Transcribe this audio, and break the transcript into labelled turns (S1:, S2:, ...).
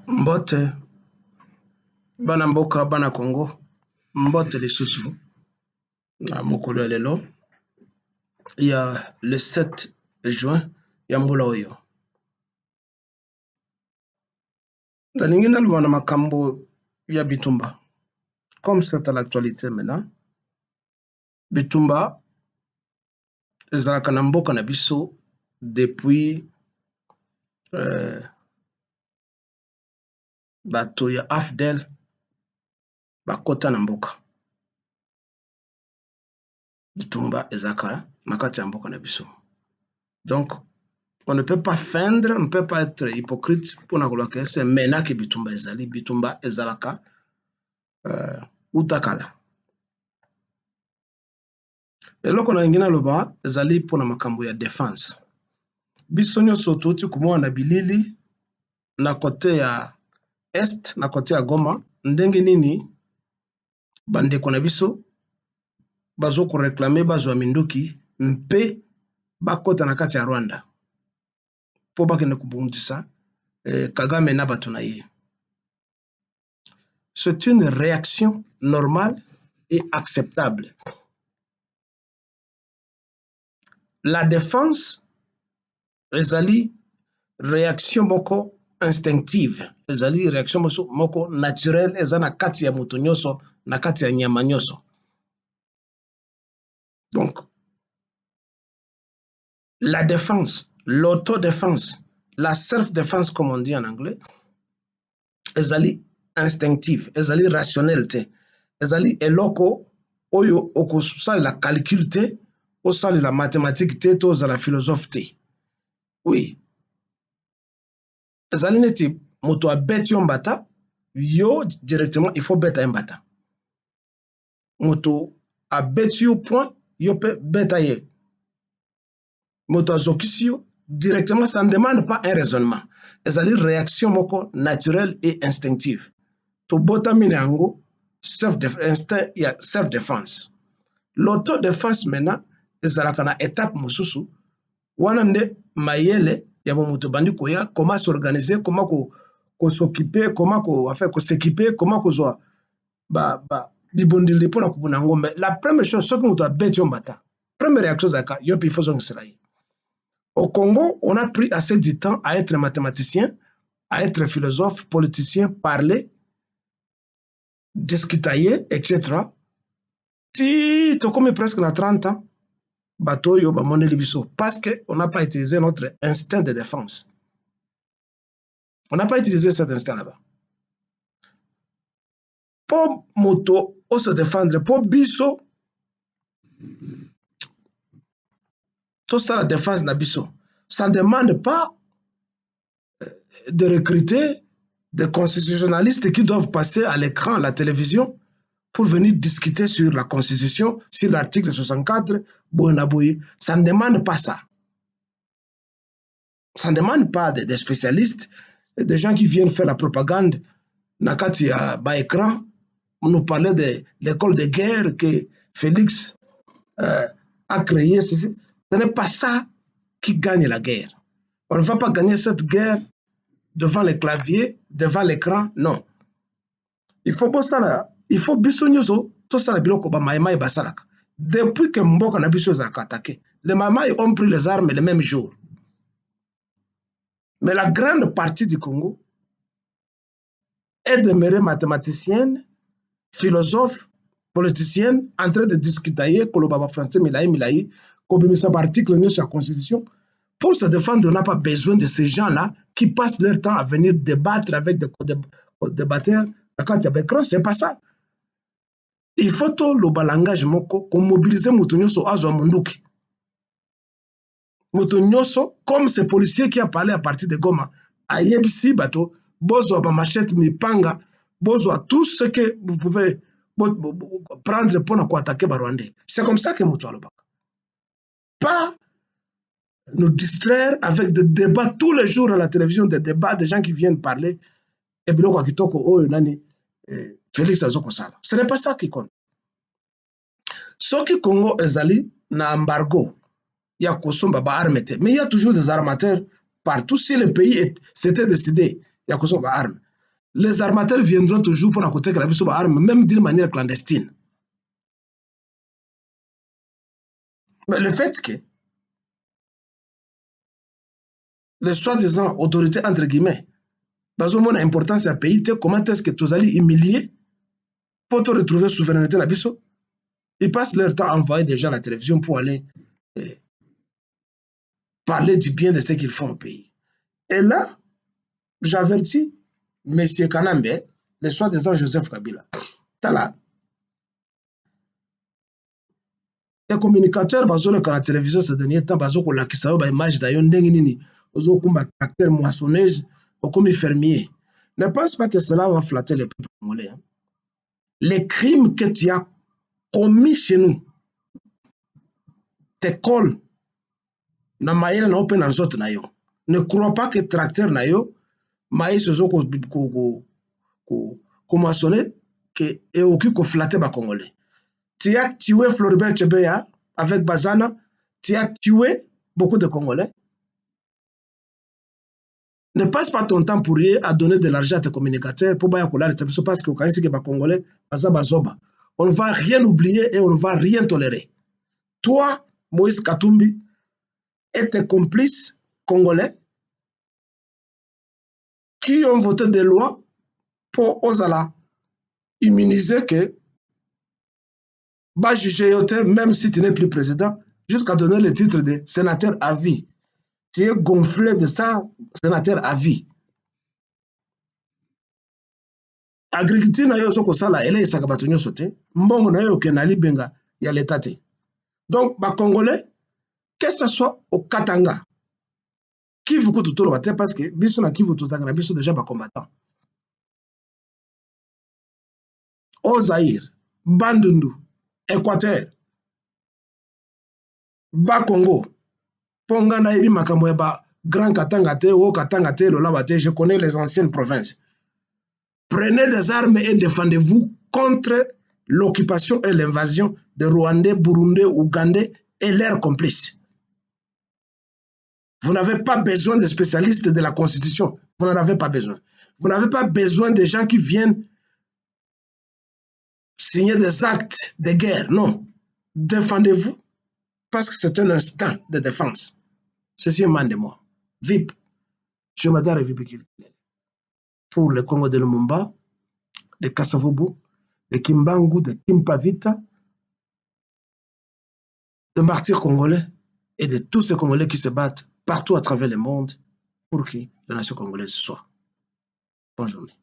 S1: Mbote, bana mboka, bana Congo, mbote lisusu na mokolo ya lelo ya le 7 juin ya mbula oyo. Nalingi naloba na makambo ya bitumba. Comme c'est à l'actualité maintenant, bitumba ezalaka na mboka na biso depuis bato ya AFDEL bakota na mboka. Bitumba ezalaka na kati ya mboka na biso. Donc, on ne peut pas feindre, on ne peut pas être hypocrite pour na que c'est maintenant que bitumba ezali. Bitumba ezalaka utakala. Eloko na ngina loba ezali pona makambo ya défense. Biso nyonso toti komona bilili na kote ya est, na kote ya Goma, ndenge nini bandeko na biso bazo ko réclamer bazwa minduki mpe bakota na kati ya Rwanda. Po bakende kubundisa Kagame na bato na ye. C'est une réaction normale et acceptable. La défense ezali réaction moko instinctive, ezali réaction moko naturelle, ezana kati ya moto nyonso na kati ya nyama nyonso. Donc la défense, l'autodéfense, la self-défense comme on dit en anglais, ezali instinctive, ezali rationnelle te, ezali eloko oyo okosa la calcul te, osali la mathématique te, to za la philosophe te. Oui. Ezali neti moto abeti yo mbata, yo directement il faut beta mbata. Moto abeti yo point, yo pe beta ye. Moto azokisi yo directement, ça ne demande pas un raisonnement. Ezali réaction moko naturelle et instinctive. To bota minango self-défense. L'autodéfense maintenant ezalaka na étape mosusu wana nde mayele ya moto bandi koya comment s'organiser, comment ko s'occuper, comment ko s'équiper, comment ko zwa bibondili pona kubuna ngombe. La première chose soki moto abeti yo mbata, première réaction zaka yo pe il faut zongisela ye. Au Congo, on a pris assez de temps à être mathématicien, à être philosophe, politicien, parler, discuter, etc. Si tu as presque 30 ans, bateau yo ba moneli biso parce qu'on n'a pas utilisé notre instinct de défense. On n'a pas utilisé cet instinct là-bas. Pour moto ou se défendre, pour biso, tout ça la défense na biso. Ça ne demande pas de recruter des constitutionnalistes qui doivent passer à l'écran, à la télévision, pour venir discuter sur la Constitution, sur l'article 64, ça ne demande pas ça. Ça ne demande pas des spécialistes, des gens qui viennent faire la propagande. Nakati à bas écran, nous parlait de l'école de guerre que Félix a créée. Ce n'est pas ça qui gagne la guerre. On ne va pas gagner cette guerre devant les claviers, devant l'écran, non. Il faut ça. Il faut bisonyoso tout ça la biloko ba maïmaï basalaka. Depuis que Mboka na biso a attaqué, les maïmaï ont pris les armes le même jour. Mais la grande partie du Congo est demeurée mathématicienne, philosophe, politicienne, en train de discuter kolobaba français milaï, kobimisa par article sur la Constitution. Pour se défendre, on n'a pas besoin de ces gens-là qui passent leur temps à venir débattre avec des débatteurs. C'est pas ça. Il faut tout le langage moko qu'on mobilise Moutounyoso Azwa Munduki. Moutounyoso, comme ce policier qui a parlé à partir de Goma, à Yebisi Bato, Bozo Machette Mipanga, Bozo tout ce que vous pouvez prendre pour attaquer Barwandais. C'est comme ça que Moutou Alobak. Pas nous distraire avec des débats tous les jours à la télévision, des débats des gens qui viennent parler. Et bien, Félix Azoko Sala. Ce n'est pas ça qui compte. Ce qui Congo ezali na embargo, il y a Kosomba ba armete, mais il y a toujours des armateurs partout. Si le pays s'était décidé, il y a Kosomba arme. les armateurs viendront toujours pour côté de la arme, même d'une manière clandestine. Mais le fait que les soi-disant autorités, entre guillemets, parce que l'importance du pays, comment est-ce que tu allez humilier pour te retrouver souveraineté la biso? Ils passent leur temps à envoyer des gens à la télévision pour aller parler du bien de ce qu'ils font au pays. Et là, j'avertis M. Kanambe, le soi-disant Joseph Kabila. Tala, les communicateurs, parce que la télévision ces derniers temps, parce que la kisao ba image d'ailleurs ndengini, ozo kumba tracteur moissonneuse, au comme fermier. Ne pense pas que cela va flatter les peuples congolais. Hein. Les crimes que tu as commis chez nous te collent na mayele na open nzoto na yo. Ne crois pas que tracteur na yo maïs ozo ko moissonner que et occupe ko flatter ba congolais. Tu as tué Floribert Chebeya avec Bazana, tu as tué beaucoup de Congolais. Ne passe pas ton temps pour rien à donner de l'argent à tes communicateurs pour parce que quand c'est que les Congolais, on ne va rien oublier et on ne va rien tolérer. Toi, Moïse Katumbi, et tes complices congolais qui ont voté des lois pour Ozala immuniser que va juger même si tu n'es plus président, jusqu'à donner le titre de sénateur à vie. Tu es gonflé de ça, sénateur à vie. Agriculture na yo soko sala ele isaka bato nyonso te, mbongo na yo kenali benga ya l'état te. Donc ba congolais que ce soit au Katanga, Kivu kutu tolo bate parce que biso na Kivu tozanga na biso déjà ba combattant. Au Zaïre, Bandundu, Équateur, ba Congo, ponga na yebi makambo ya ba Grand Katanga te, o Katanga te, lola bate, je connais les anciennes provinces. Prenez des armes et défendez-vous contre l'occupation et l'invasion des Rwandais, Burundais, Ougandais et leurs complices. Vous n'avez pas besoin de spécialistes de la Constitution. Vous n'en avez pas besoin. Vous n'avez pas besoin de gens qui viennent signer des actes de guerre. Non. Défendez-vous parce que c'est un instinct de défense. Ceci est man de moi. VIP. Je m'adore à VIP. Pour le Congo de Lumumba, de Kasavubu, de Kimbangu, de Kimpavita, de martyrs congolais et de tous ces Congolais qui se battent partout à travers le monde pour que la nation congolaise soit. Bonne journée.